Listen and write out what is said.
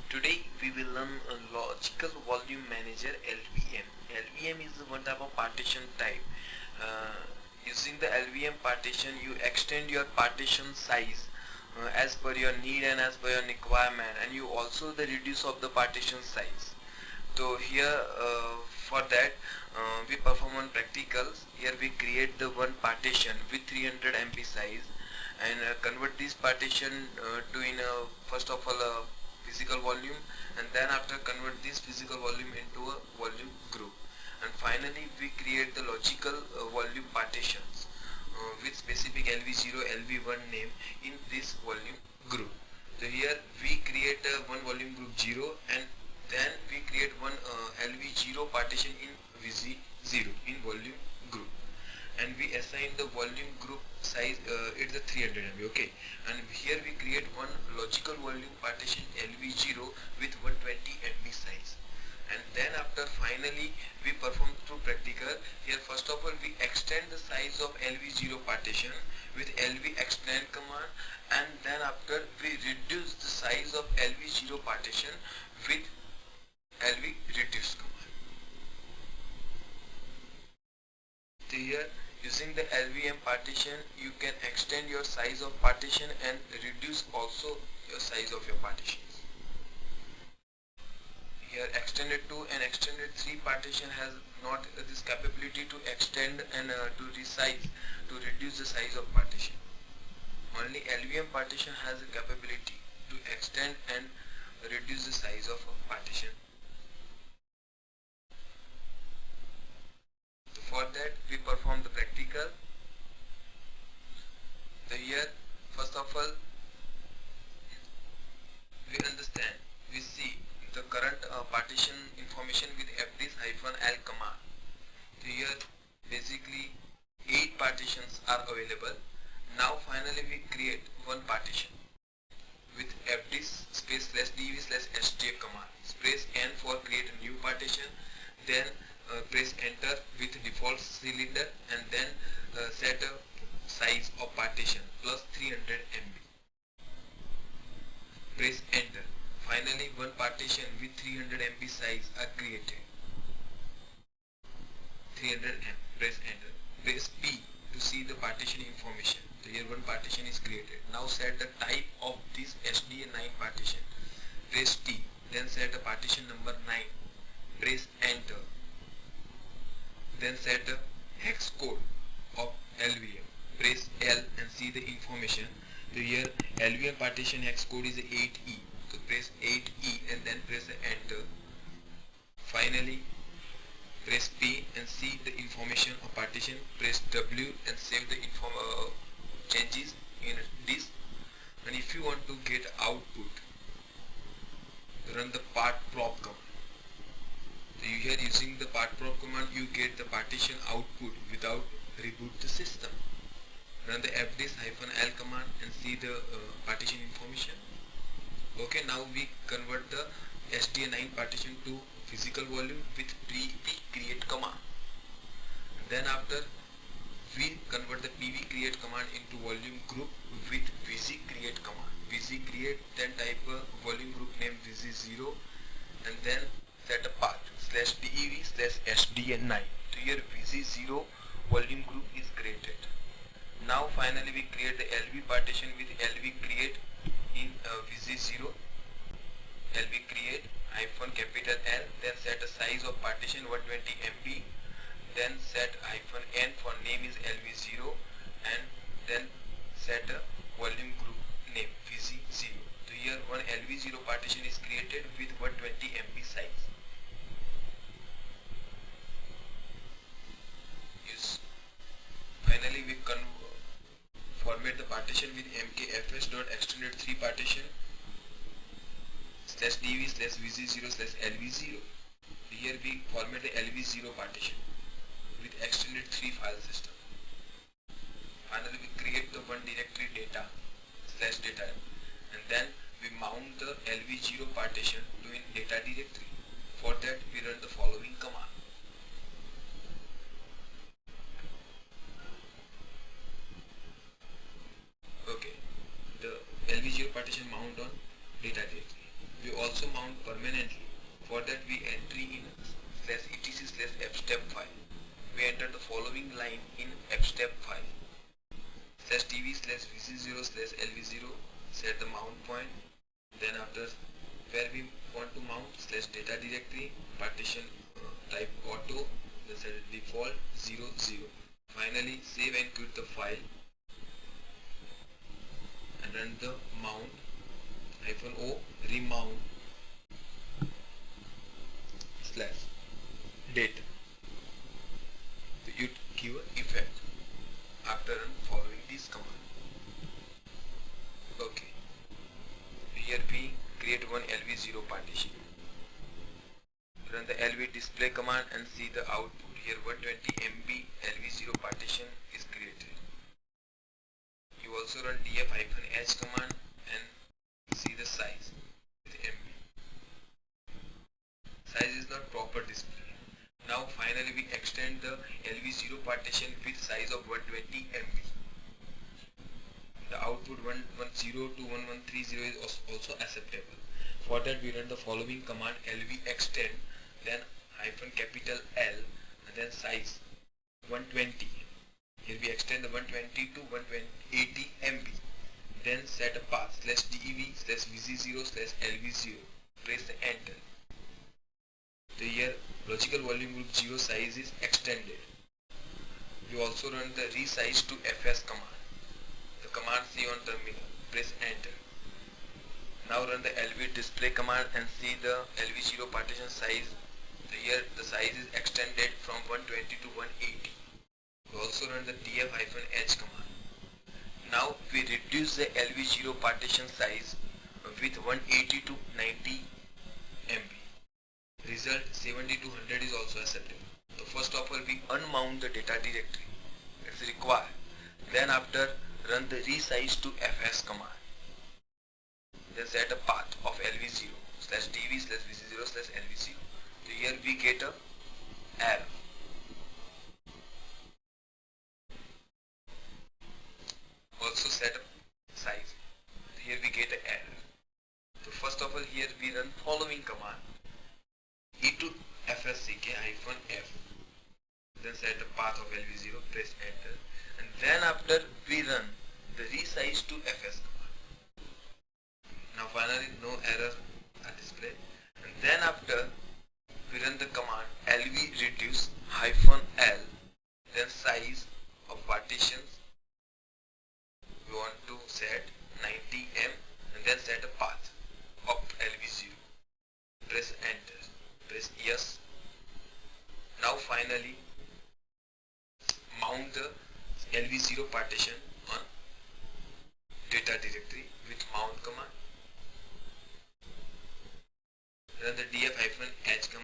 Today we will learn a logical volume manager LVM. LVM is one type of partition type. Using the LVM partition, you extend your partition size as per your need and as per your requirement, and you also the reduce of the partition size. So here for that we perform on practicals. Here we create the one partition with 300 MB size and convert this partition to in a first of all a physical volume, and then after convert this physical volume into a volume group, and finally we create the logical volume partitions with specific LV0 LV1 name in this volume group. So here we create one volume group 0, and then we create one LV0 partition in VZ0 in volume group, and we assign the volume group size it's the 300 MB. Okay, and here we create one logical volume partition LV0 with 120 MB size, and then after finally we perform through practical. Here first of all we extend the size of LV0 partition with LV extend command, and then after we reduce the size of LV0 partition with LV reduce command. So here using the LVM partition you can extend your size of partition and reduce also your size of your partitions. Here extended 2 and extended 3 partition has not this capability to extend and to resize, to reduce the size of partition. Only LVM partition has the capability to extend and reduce the size of a partition. For that we perform the practical. So here first of all we understand, we see the current partition information with fdis-l command. So here basically 8 partitions are available. Now finally we create one partition with fdis space /dv/sj command. Press N for create a new partition, then press enter with default cylinder, and then set a size of partition plus 300 MB. Press enter. Finally one partition with 300 MB size are created. 300 MB. Press enter. Press P to see the partition information. So here one partition is created. Now set the type of this SDA9 partition. Press T. Then set a partition number 9. Press enter. Then set a hex code of LVM. Press L and see the information. So here LVM partition hex code is 8E. So press 8E and then press enter. Finally press P and see the information of partition. Press W and save the changes in this. And if you want to get output, run the part prop command. So here using the part prop command you get the partition output without reboot the system. Run the fdis-l command and see the partition information. Okay, now we convert the SDA9 partition to physical volume with PV create command. Then after we convert the PV create command into volume group with VZ create command. VZ create, then type a volume group name VZ0, and then set a path /dev/sda9. So here VZ0 volume group is created. Now finally we create the LV partition with LV create in VZ0. LV create -L, then set a size of partition 120 MB, then set -N for name is LV0, and then set a volume group name VZ0. So here one LV0 partition is created with 120 MB size. Finally we format the partition with mkfs.extended3 partition /dv/vz0/lv0. Here we format the LV0 partition with extended3 file system. Finally we create the one directory data/data, and then we mount the LV0 partition to in data directory. For that we run the following command. Okay, the LV0 partition mount on data directory. We also mount permanently. For that we entry in /etc/fstep file. We enter the following line in fstep file. /tv/vc0/lv0, set the mount point. Then after where we want to mount /data directory, partition type auto, then set it default 00. Finally save and quit the file and run the mount -o remount /data. So you give an effect after following this command. Okay, here we create one LV0 partition. Run the LV display command and see the output. Here 120 MB LV0 partition is created. You also run df-h command and see the size with MB. Size is not proper display. Now finally we extend the LV0 partition with size of 120 MB. The output 110 to 1130 is also acceptable. For that we run the following command: lv extend, then -capital L, and then size 120. Here we extend the 120 to 180 MB. Then set a path /dev/vc0/lv0. Press the enter. So here logical volume group 0 size is extended. We also run the resize to fs command. The command see on terminal. Press enter. Now run the lv display command and see the lv0 partition size. So here the size is extended from 120 to 180. We also run the df-h command. Now we reduce the lv0 partition size with 180 to 90 MB. Result 70 to 100 is also acceptable. So first of all we unmount the data directory. It's required. Then after run the resize to fs command. Then set a path of lv0 /tv/vc0/lv0. So here we get a error. Also set a size. So here we get an error. So first of all here we run following command: e to fsck-f. Then set the path of lv0, press enter, and then after we run the resize to fs command. Now finally no error are displayed, and then after we run the command lv reduce -l, then size of partitions we want to set 90 M, and then set a path of lv0. Press enter. Press yes. Now finally mount the lv0 partition on data directory with mount command.